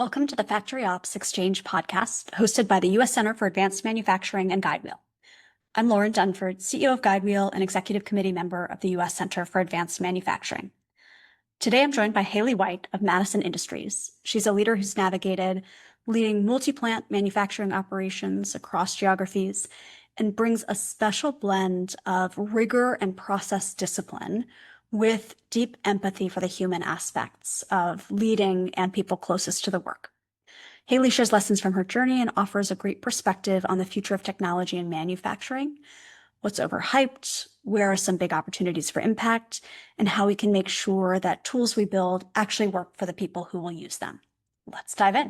Welcome to the Factory Ops Exchange podcast, hosted by the U.S. Center for Advanced Manufacturing and Guidewheel. I'm Lauren Dunford, CEO of Guidewheel and Executive Committee member of the U.S. Center for Advanced Manufacturing. Today, I'm joined by Haley White of Madison Industries. She's a leader who's navigated leading multi-plant manufacturing operations across geographies and brings a special blend of rigor and process discipline with deep empathy for the human aspects of leading and people closest to the work. Haley shares lessons from her journey and offers a great perspective on the future of technology and manufacturing, what's overhyped, where are some big opportunities for impact, and how we can make sure that tools we build actually work for the people who will use them. Let's dive in.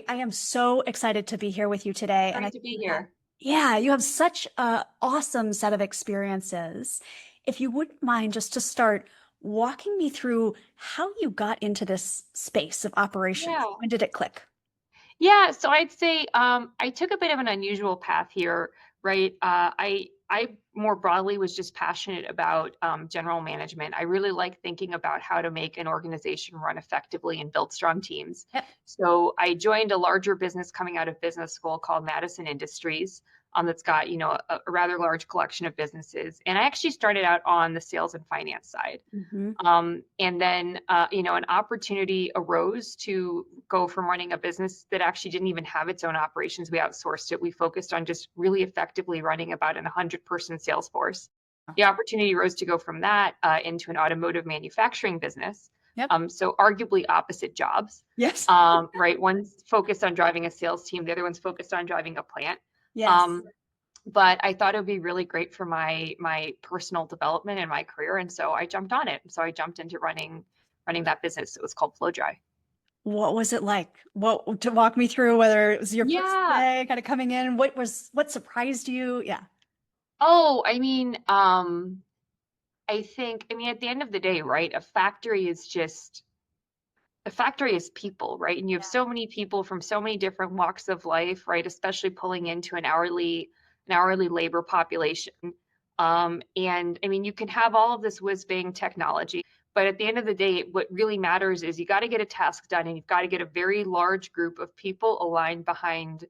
I am so excited to be here with you today. Great to be here. Yeah, you have such an awesome set of experiences. If you wouldn't mind, just to start, walking me through how you got into this space of operations. Yeah. When did it click? Yeah, so I'd say I took a bit of an unusual path here, right? I more broadly was just passionate about general management. I really like thinking about how to make an organization run effectively and build strong teams. Yep. So I joined a larger business coming out of business school called Madison Industries. That's got a rather large collection of businesses, and I actually started out on the sales and finance side. And then, an opportunity arose to go from running a business that actually didn't even have its own operations. We outsourced it. We focused on just really effectively running about an 100-person sales force. The opportunity arose to go from that into an automotive manufacturing business. Yep. So arguably opposite jobs. Yes. Right. One's focused on driving a sales team. The other one's focused on driving a plant. Yes. But I thought it would be really great for my personal development and my career, and so I jumped on it. So I jumped into running that business. It was called FlowDry. What was it like? To walk me through whether it was your first Yeah. day kind of coming in? What surprised you? Yeah. Oh, I think, at the end of the day, right, a factory is people, right? And you have so many people from so many different walks of life, right? Especially pulling into an hourly labor population. And you can have all of this whiz bang technology, but at the end of the day, what really matters is you got to get a task done, and you've got to get a very large group of people aligned behind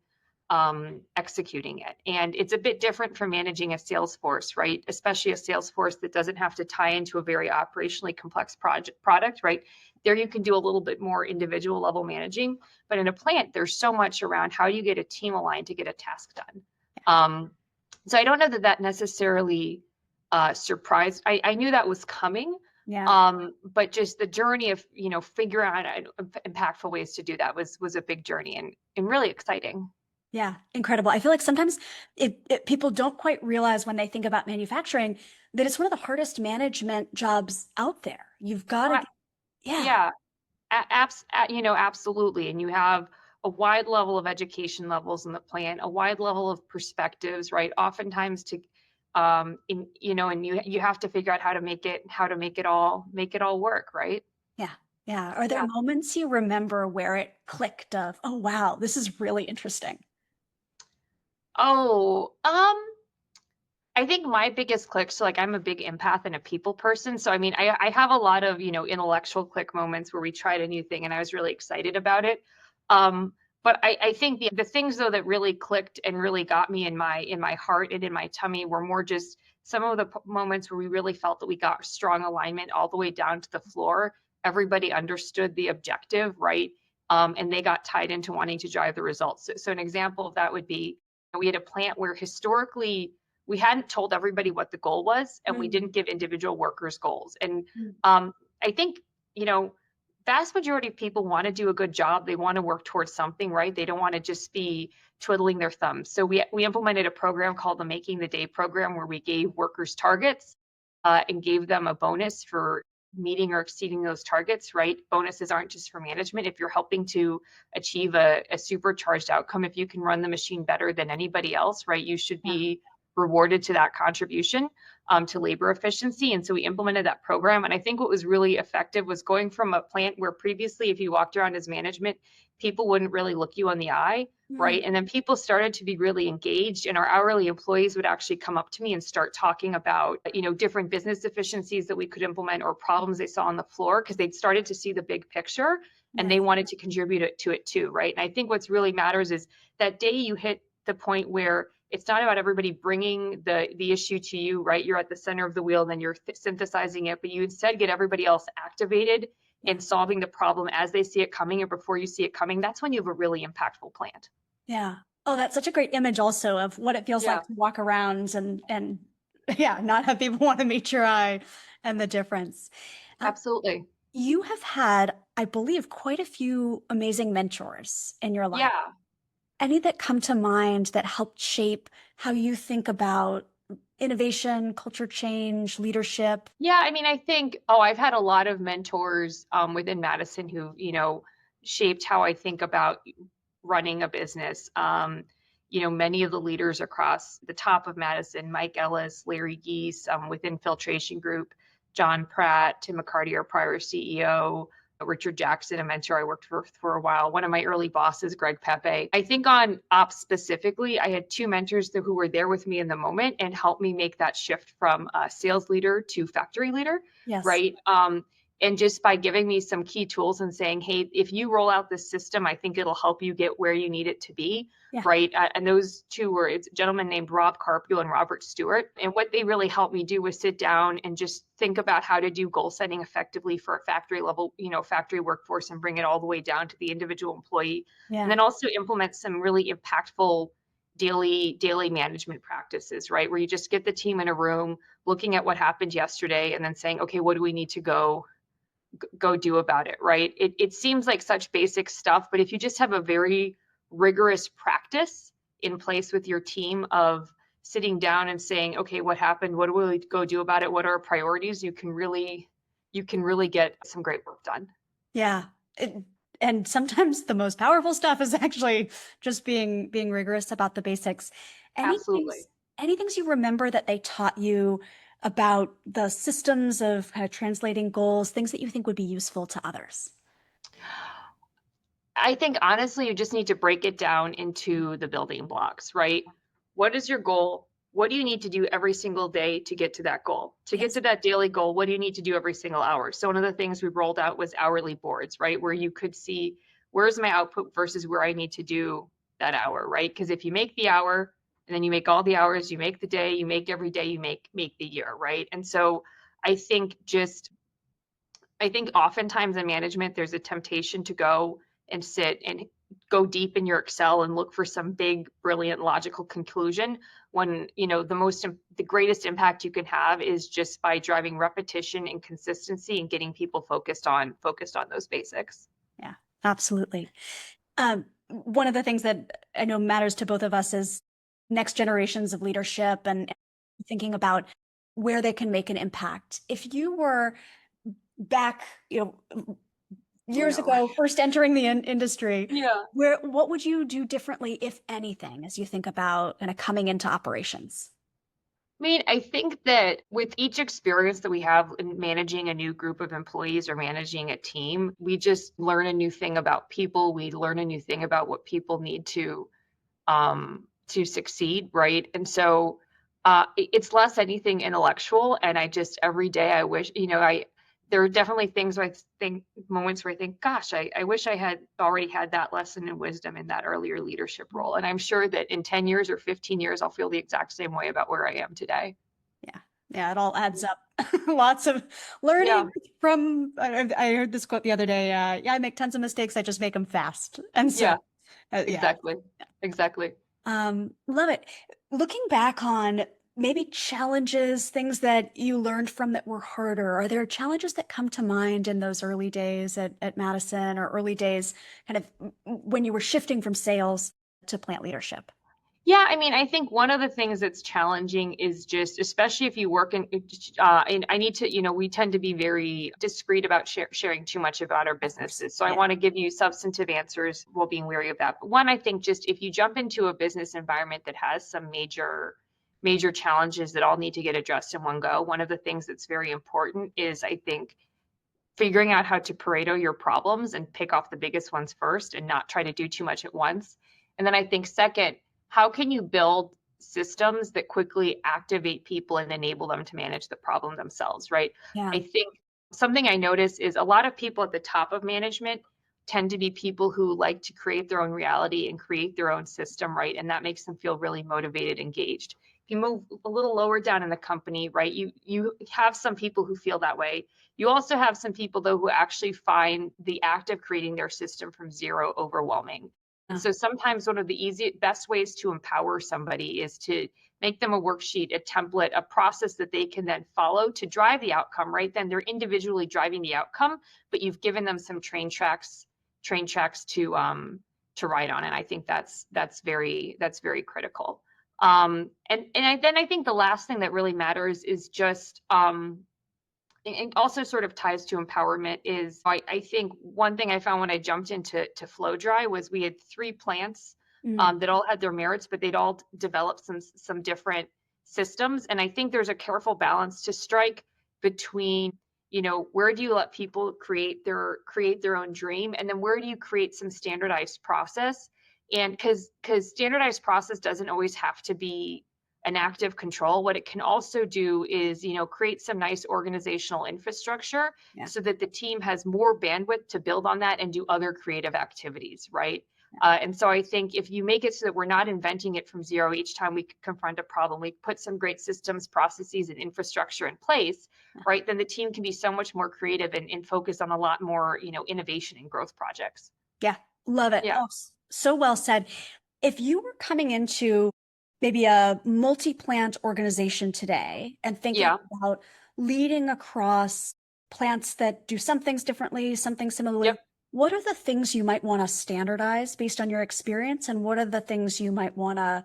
executing it. And it's a bit different from managing a sales force, right? Especially a sales force that doesn't have to tie into a very operationally complex product, right? There you can do a little bit more individual level managing, but in a plant, there's so much around how you get a team aligned to get a task done. So I don't know that necessarily surprised. I knew that was coming. Yeah. But just the journey of, figuring out impactful ways to do that was a big journey and really exciting. Yeah, incredible. I feel like sometimes people don't quite realize when they think about manufacturing that it's one of the hardest management jobs out there. You've got to, Yeah, absolutely. And you have a wide level of education levels in the plant, a wide level of perspectives, right? Oftentimes and you have to figure out how to make it all work, right? Yeah. Yeah. Are there moments you remember where it clicked of, oh, wow, this is really interesting? Oh, I think my biggest click, so like I'm a big empath and a people person. So I have a lot of, intellectual click moments where we tried a new thing and I was really excited about it. But I think the things though that really clicked and really got me in my heart and in my tummy were more just some of the moments where we really felt that we got strong alignment all the way down to the floor. Everybody understood the objective, right? And they got tied into wanting to drive the results. So an example of that would be, we had a plant where historically we hadn't told everybody what the goal was, and we didn't give individual workers goals. And I think, vast majority of people want to do a good job. They want to work towards something, right? They don't want to just be twiddling their thumbs. So we implemented a program called the Making the Day program, where we gave workers targets and gave them a bonus for meeting or exceeding those targets, right? Bonuses aren't just for management. If you're helping to achieve a supercharged outcome, if you can run the machine better than anybody else, right, you should be rewarded to that contribution to labor efficiency. And so we implemented that program. And I think what was really effective was going from a plant where previously, if you walked around as management, people wouldn't really look you on the eye, right? And then people started to be really engaged, and our hourly employees would actually come up to me and start talking about, different business efficiencies that we could implement or problems they saw on the floor, because they'd started to see the big picture and they wanted to contribute to it too, right? And I think what's really matters is that day you hit the point where it's not about everybody bringing the issue to you, right? You're at the center of the wheel, and then you're synthesizing it, but you instead get everybody else activated in solving the problem as they see it coming or before you see it coming. That's when you have a really impactful plant. Yeah. Oh, that's such a great image also of what it feels like to walk around and yeah, not have people want to meet your eye and the difference. Absolutely. You have had, I believe, quite a few amazing mentors in your life. Yeah. Any that come to mind that helped shape how you think about innovation, culture change, leadership? Yeah, I mean, I think, I've had a lot of mentors within Madison who, shaped how I think about running a business. Many of the leaders across the top of Madison, Mike Ellis, Larry Geese, within Filtration Group, John Pratt, Tim McCarty, our prior CEO, Richard Jackson, a mentor I worked for a while, one of my early bosses, Greg Pepe. I think on ops specifically, I had two mentors who were there with me in the moment and helped me make that shift from a sales leader to factory leader, right? And just by giving me some key tools and saying, hey, if you roll out this system, I think it'll help you get where you need it to be, right? And those two were, it's a gentleman named Rob Carpio and Robert Stewart. And what they really helped me do was sit down and just think about how to do goal setting effectively for a factory level, factory workforce, and bring it all the way down to the individual employee. And then also implement some really impactful daily management practices, right? Where you just get the team in a room, looking at what happened yesterday, and then saying, okay, what do we need to go do about it, right? It seems like such basic stuff, but if you just have a very rigorous practice in place with your team of sitting down and saying, okay, what happened? What do we go do about it? What are our priorities? You can really get some great work done. Yeah. And sometimes the most powerful stuff is actually just being rigorous about the basics. Absolutely. Any things you remember that they taught you about the systems of kind of translating goals, things that you think would be useful to others? I think honestly, you just need to break it down into the building blocks, right? What is your goal? What do you need to do every single day to get to that goal? To get to that daily goal, what do you need to do every single hour? So one of the things we rolled out was hourly boards, right? Where you could see where's my output versus where I need to do that hour, right? Because if you make the hour and then you make all the hours, you make the day, you make every day, you make the year, right? And so I think oftentimes in management, there's a temptation to go and sit and go deep in your Excel and look for some big, brilliant, logical conclusion when, the greatest impact you can have is just by driving repetition and consistency and getting people focused on those basics. Yeah, absolutely. One of the things that I know matters to both of us is next generations of leadership and thinking about where they can make an impact. If you were back, years ago, first entering the industry, what would you do differently, if anything, as you think about kind of coming into operations? I mean, I think that with each experience that we have in managing a new group of employees or managing a team, we just learn a new thing about people. We learn a new thing about what people need to succeed, right? And so it's less anything intellectual. And I just every day I wish, there are definitely things where I think moments where I think, gosh, I wish I had already had that lesson and wisdom in that earlier leadership role. And I'm sure that in 10 years or 15 years, I'll feel the exact same way about where I am today. Yeah, it all adds up. Lots of learning from, I heard this quote the other day. I make tons of mistakes. I just make them fast. And so, exactly. Love it. Looking back on maybe challenges, things that you learned from that were harder. Are there challenges that come to mind in those early days at Madison, or early days kind of when you were shifting from sales to plant leadership? Yeah, I mean, I think one of the things that's challenging is just, especially if you work in, and I need to, we tend to be very discreet about sharing too much about our businesses. So I want to give you substantive answers while being wary of that. But one, I think just if you jump into a business environment that has some major major challenges that all need to get addressed in one go. One of the things that's very important is, I think, figuring out how to Pareto your problems and pick off the biggest ones first and not try to do too much at once. And then I think second, how can you build systems that quickly activate people and enable them to manage the problem themselves, right? Yeah. I think something I notice is a lot of people at the top of management tend to be people who like to create their own reality and create their own system, right? And that makes them feel really motivated, engaged. If you move a little lower down in the company, right, you have some people who feel that way. You also have some people, though, who actually find the act of creating their system from zero overwhelming. And Yeah. so sometimes one of the best ways to empower somebody is to make them a worksheet, a template, a process that they can then follow to drive the outcome, right? Then they're individually driving the outcome, but you've given them some train tracks to ride on. And I think that's very critical. Then I think the last thing that really matters is just and also sort of ties to empowerment is I think one thing I found when I jumped into flow dry was we had 3 plants Mm. that all had their merits, but they'd all developed some different systems. And I think there's a careful balance to strike between, where do you let people create their own dream, and then where do you create some standardized process? And because standardized process doesn't always have to be an active control. What it can also do is, create some nice organizational infrastructure Yeah. so that the team has more bandwidth to build on that and do other creative activities, right? And so I think if you make it so that we're not inventing it from zero each time we confront a problem, we put some great systems, processes, and infrastructure in place, right? Then the team can be so much more creative and focus on a lot more, innovation and growth projects. Yeah. Love it. Yeah. Oh, so well said. If you were coming into maybe a multi-plant organization today and thinking Yeah. about leading across plants that do some things differently, some things similarly, Yep. what are the things you might want to standardize based on your experience, and what are the things you might want to,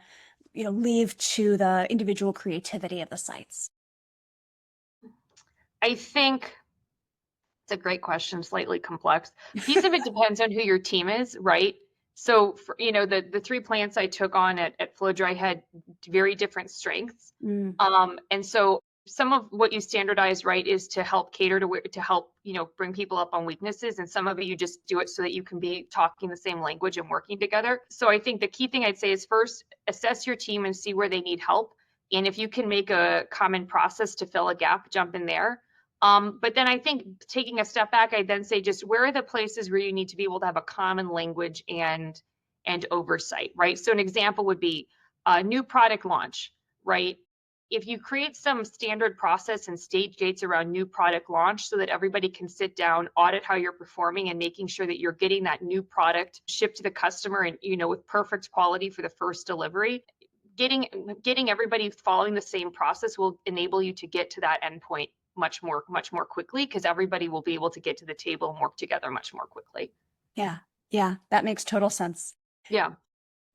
leave to the individual creativity of the sites? I think it's a great question, slightly complex. Piece of it depends on who your team is, right? So, the 3 plants I took on at FlowDry had very different strengths. Mm. And so some of what you standardize, right, is to help cater to help, bring people up on weaknesses. And some of it you just do it so that you can be talking the same language and working together. So I think the key thing I'd say is first assess your team and see where they need help. And if you can make a common process to fill a gap, jump in there. But then I think taking a step back, I then say just where are the places where you need to be able to have a common language and oversight, right? So an example would be a new product launch, right? If you create some standard process and stage gates around new product launch so that everybody can sit down, audit how you're performing, and making sure that you're getting that new product shipped to the customer and with perfect quality for the first delivery, getting everybody following the same process will enable you to get to that endpoint much more quickly, because everybody will be able to get to the table and work together much more quickly. Yeah. Yeah. That makes total sense. Yeah.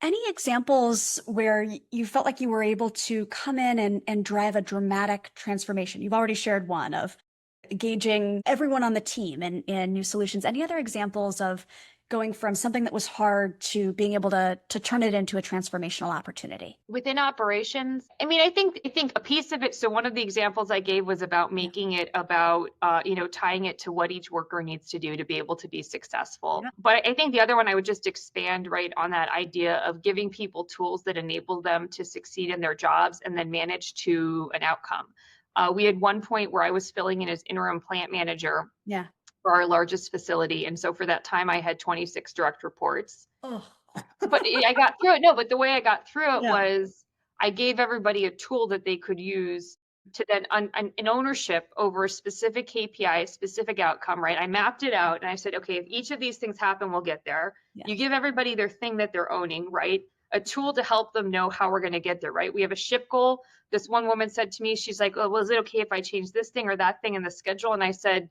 Any examples where you felt like you were able to come in and drive a dramatic transformation? You've already shared one of engaging everyone on the team in new solutions. Any other examples of going from something that was hard to being able to turn it into a transformational opportunity? Within operations, I mean, I think a piece of it. So one of the examples I gave was about making it about, tying it to what each worker needs to do to be able to be successful. Yeah. But I think the other one I would just expand right on that idea of giving people tools that enable them to succeed in their jobs and then manage to an outcome. We had one point where I was filling in as interim plant manager. Yeah. For our largest facility. And so for that time, I had 26 direct reports. Oh. But I got through it. No, but the way I got through it Yeah. was I gave everybody a tool that they could use to then an ownership over a specific KPI, a specific outcome, right? I mapped it out and I said, okay, if each of these things happen, we'll get there. Yeah. You give everybody their thing that they're owning, right? A tool to help them know how we're going to get there, right? We have a ship goal. This one woman said to me, she's like, oh, well, is it okay if I change this thing or that thing in the schedule? And I said,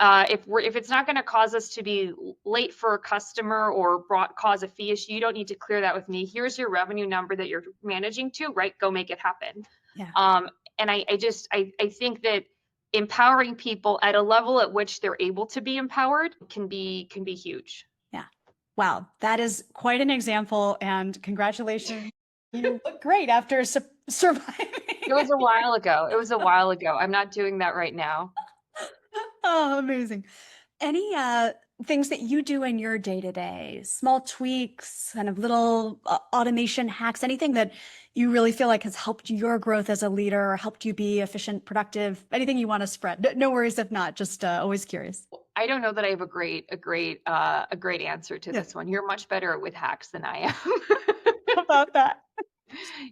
if it's not going to cause us to be late for a customer or cause a fee issue, you don't need to clear that with me. Here's your revenue number that you're managing to, right? Go make it happen. Yeah. And I think that empowering people at a level at which they're able to be empowered can be huge. Yeah. Wow. That is quite an example, and congratulations You look great after surviving. It was a while ago. It was a while ago. I'm not doing that right now. Oh, amazing. Any things that you do in your day to day, small tweaks, kind of little automation hacks, anything that you really feel like has helped your growth as a leader or helped you be efficient, productive, anything you want to spread? No worries if not, just always curious. I don't know that I have a great answer to Yeah, this one. You're much better with hacks than I how am. about that?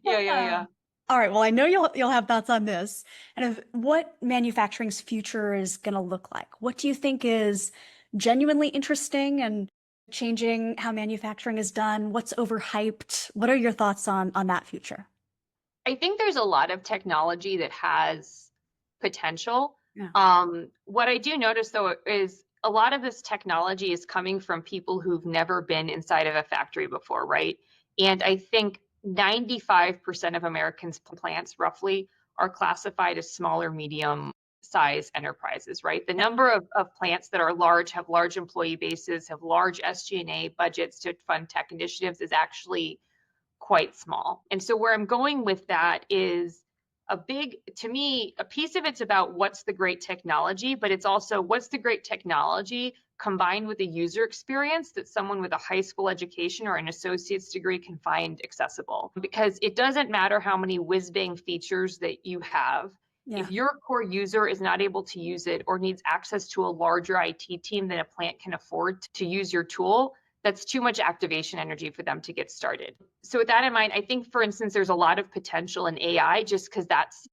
Yeah, yeah, Ah. yeah. All right. Well, I know you'll have thoughts on this and of what manufacturing's future is going to look like. What do you think is genuinely interesting and changing how manufacturing is done? What's overhyped? What are your thoughts on that future? I think there's a lot of technology that has potential. Yeah. What I do notice though is a lot of this technology is coming from people who've never been inside of a factory before, right? And I think 95% of Americans' plants roughly are classified as small or medium size enterprises, right? The Yeah. number of plants that are large, have large employee bases, have large SG&A budgets to fund tech initiatives is actually quite small. And so where I'm going with that is to me, a piece of it's about what's the great technology, but it's also what's the great technology combined with a user experience that someone with a high school education or an associate's degree can find accessible. Because it doesn't matter how many whiz bang features that you have. Yeah. If your core user is not able to use it or needs access to a larger IT team than a plant can afford to use your tool, that's too much activation energy for them to get started. So with that in mind, I think, for instance, there's a lot of potential in AI just because that's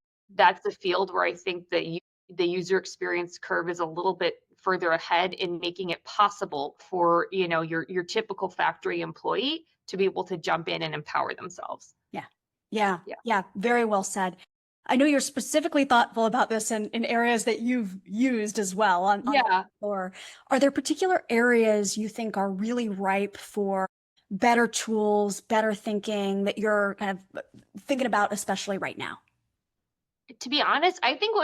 the field where I think the user experience curve is a little bit further ahead in making it possible for your typical factory employee to be able to jump in and empower themselves. Yeah. Yeah. Yeah. Yeah. Very well said. I know you're specifically thoughtful about this in areas that you've used as well on the Yeah. floor. Are there particular areas you think are really ripe for better tools, better thinking that you're kind of thinking about, especially right now? To be honest, I think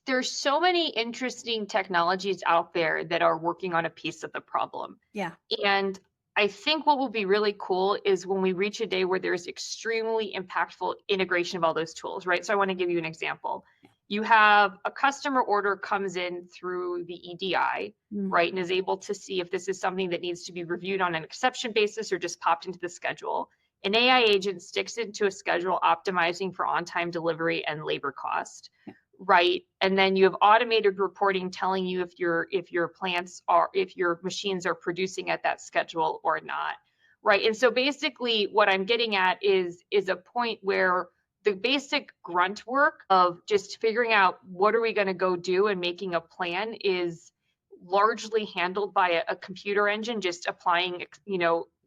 there's so many interesting technologies out there that are working on a piece of the problem. Yeah. And I think what will be really cool is when we reach a day where there's extremely impactful integration of all those tools, right? So I want to give you an example. You have a customer order comes in through the EDI, Mm. right, and is able to see if this is something that needs to be reviewed on an exception basis or just popped into the schedule. An AI agent sticks into a schedule optimizing for on-time delivery and labor cost, Yeah. right? And then you have automated reporting telling you if your machines are producing at that schedule or not, right? And so basically what I'm getting at is a point where the basic grunt work of just figuring out what are we going to go do and making a plan is largely handled by a computer engine just applying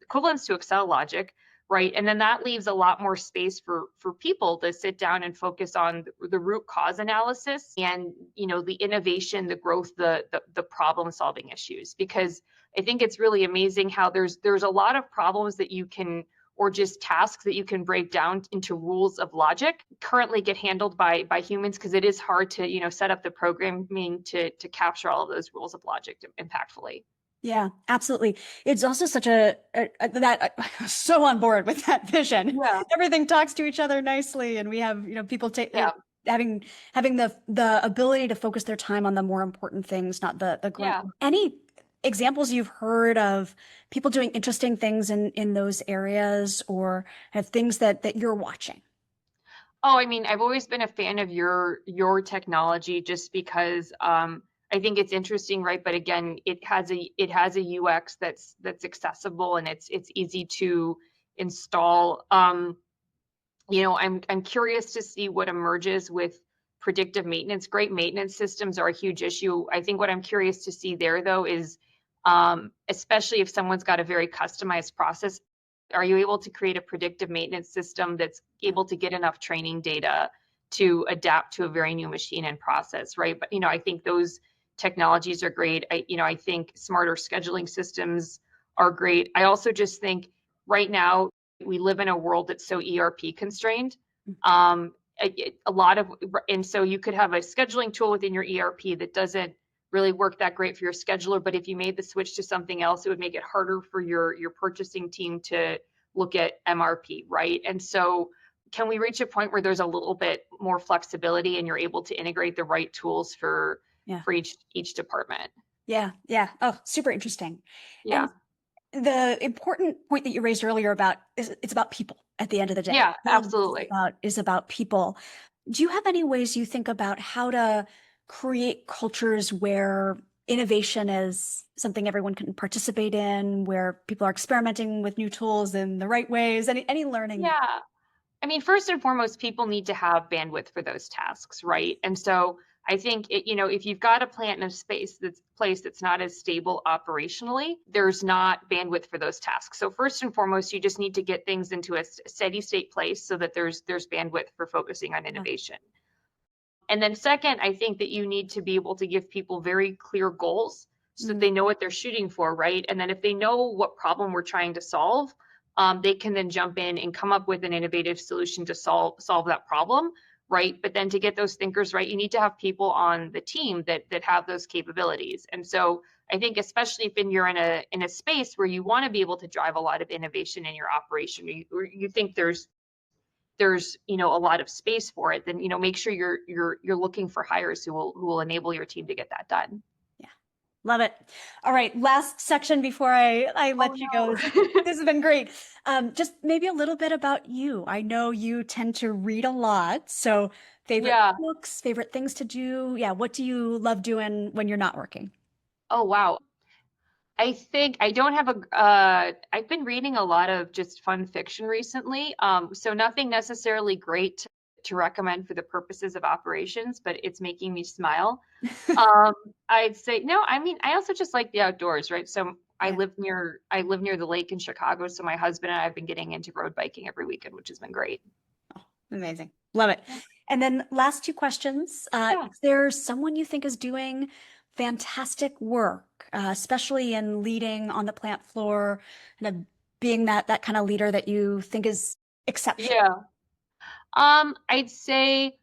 equivalents to Excel logic, right? And then that leaves a lot more space for people to sit down and focus on the root cause analysis and the innovation, the growth, the problem solving issues. Because I think it's really amazing how there's a lot of problems that you can, or just tasks that you can break down into rules of logic, currently get handled by humans because it is hard to set up the programming to capture all of those rules of logic impactfully. Yeah, absolutely. It's also such that I'm so on board with that vision. Yeah, Everything talks to each other nicely, and we have, people take yeah, having the ability to focus their time on the more important things, not the grunt. yeah. Any examples you've heard of people doing interesting things in those areas, or have things that you're watching? Oh, I mean, I've always been a fan of your technology just because I think it's interesting, right? But again, it has a UX that's accessible and it's easy to install. I'm curious to see what emerges with predictive maintenance. Great maintenance systems are a huge issue. I think what I'm curious to see there though is especially if someone's got a very customized process, are you able to create a predictive maintenance system that's able to get enough training data to adapt to a very new machine and process, right? But I think those technologies are great. I think smarter scheduling systems are great. I also just think right now we live in a world that's so ERP constrained. A lot of, and so you could have a scheduling tool within your ERP that doesn't really work that great for your scheduler, but if you made the switch to something else, it would make it harder for your purchasing team to look at MRP, right? And so can we reach a point where there's a little bit more flexibility and you're able to integrate the right tools for Yeah. each department? Yeah. Yeah. Oh, super interesting. And Yeah. the important point that you raised earlier about is it's about people at the end of the day. Yeah, All of this is absolutely. about people. Do you have any ways you think about how to create cultures where innovation is something everyone can participate in, where people are experimenting with new tools in the right ways? Any learning? Yeah. I mean, first and foremost, people need to have bandwidth for those tasks, right? And so I think if you've got a plant in a place that's not as stable operationally, there's not bandwidth for those tasks. So first and foremost, you just need to get things into a steady state place so that there's bandwidth for focusing on Yeah. innovation. And then second, I think that you need to be able to give people very clear goals so that Mm, they know what they're shooting for, right? And then if they know what problem we're trying to solve, they can then jump in and come up with an innovative solution to solve that problem, right? But then to get those thinkers right, you need to have people on the team that have those capabilities. And so I think especially if you're in a space where you want to be able to drive a lot of innovation in your operation, or you think there's a lot of space for it, then make sure you're looking for hires who will enable your team to get that done. yeah. Love it. All right, last section before I Oh let you go. no. This has been great. Just maybe a little bit about you. I know you tend to read a lot, so favorite Yeah. books, favorite things to do. Yeah, what do you love doing when you're not working? Oh wow. I think I don't have I've been reading a lot of just fun fiction recently. So nothing necessarily great to recommend for the purposes of operations, but it's making me smile. Um, I'd say no, I mean, I also just like the outdoors, right? So Yeah. I live near the lake in Chicago, so my husband and I have been getting into road biking every weekend, which has been great. Oh, amazing. Love it. And then last two questions. Yeah. Is there someone you think is doing fantastic work, especially in leading on the plant floor, kind of being that kind of leader that you think is exceptional? Yeah. I'd say,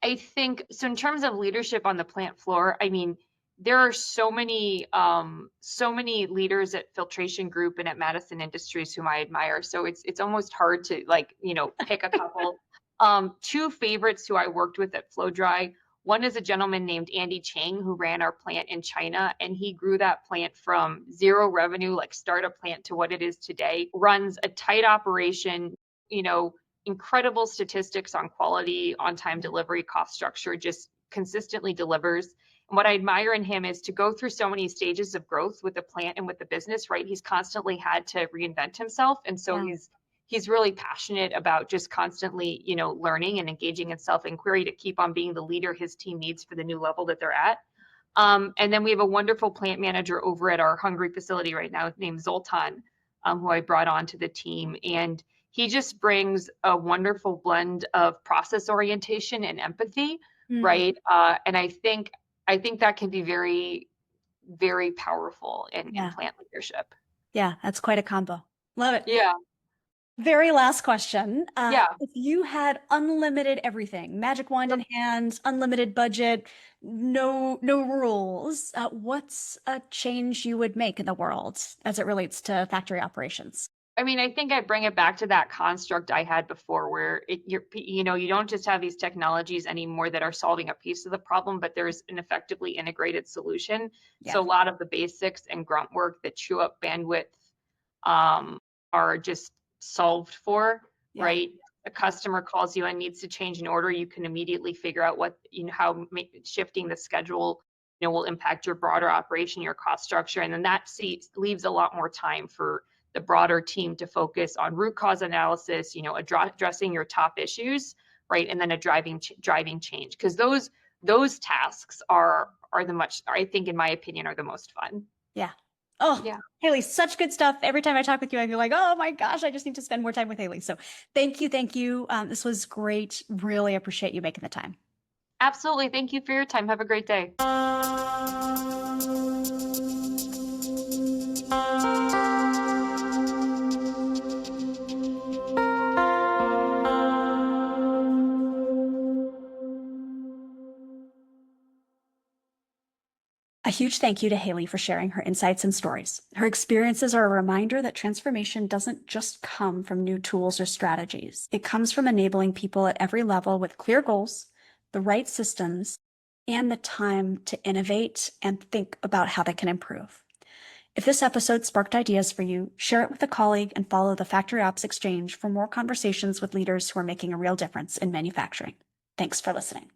I think so in terms of leadership on the plant floor, I mean, there are so many leaders at Filtration Group and at Madison Industries whom I admire. So it's almost hard to like, pick a couple. Two favorites who I worked with at FlowDry. One is a gentleman named Andy Chang who ran our plant in China, and he grew that plant from zero revenue, like startup plant, to what it is today. Runs a tight operation, you know, incredible statistics on quality, on time delivery, cost structure, just consistently delivers. And what I admire in him is to go through so many stages of growth with the plant and with the business, right? He's constantly had to reinvent himself. And so Yeah. he's really passionate about just constantly, learning and engaging in self-inquiry to keep on being the leader his team needs for the new level that they're at. And then we have a wonderful plant manager over at our Hungary facility right now named Zoltan, who I brought on to the team. And he just brings a wonderful blend of process orientation and empathy, Mm, right? And I think that can be very, very powerful in yeah. plant leadership. Yeah. That's quite a combo. Love it. Yeah, Very last question. yeah, If you had unlimited everything, magic wand yep. in hand, unlimited budget, no rules, what's a change you would make in the world as it relates to factory operations? I mean, I think I bring it back to that construct I had before, where you don't just have these technologies anymore that are solving a piece of the problem, but there's an effectively integrated solution. So Yeah. a lot of the basics and grunt work that chew up bandwidth um, are just solved for, Yeah. right? A customer calls you and needs to change an order, you can immediately figure out how shifting the schedule, will impact your broader operation, your cost structure, and then that leaves a lot more time for the broader team to focus on root cause analysis, addressing your top issues, right, and then driving change, because those tasks are I think, in my opinion, are the most fun. Yeah. Oh, Yeah. Haley, such good stuff. Every time I talk with you, I feel like, oh my gosh, I just need to spend more time with Haley. So thank you. Thank you. This was great. Really appreciate you making the time. Absolutely. Thank you for your time. Have a great day. A huge thank you to Haley for sharing her insights and stories. Her experiences are a reminder that transformation doesn't just come from new tools or strategies. It comes from enabling people at every level with clear goals, the right systems, and the time to innovate and think about how they can improve. If this episode sparked ideas for you, share it with a colleague and follow the Factory Ops Exchange for more conversations with leaders who are making a real difference in manufacturing. Thanks for listening.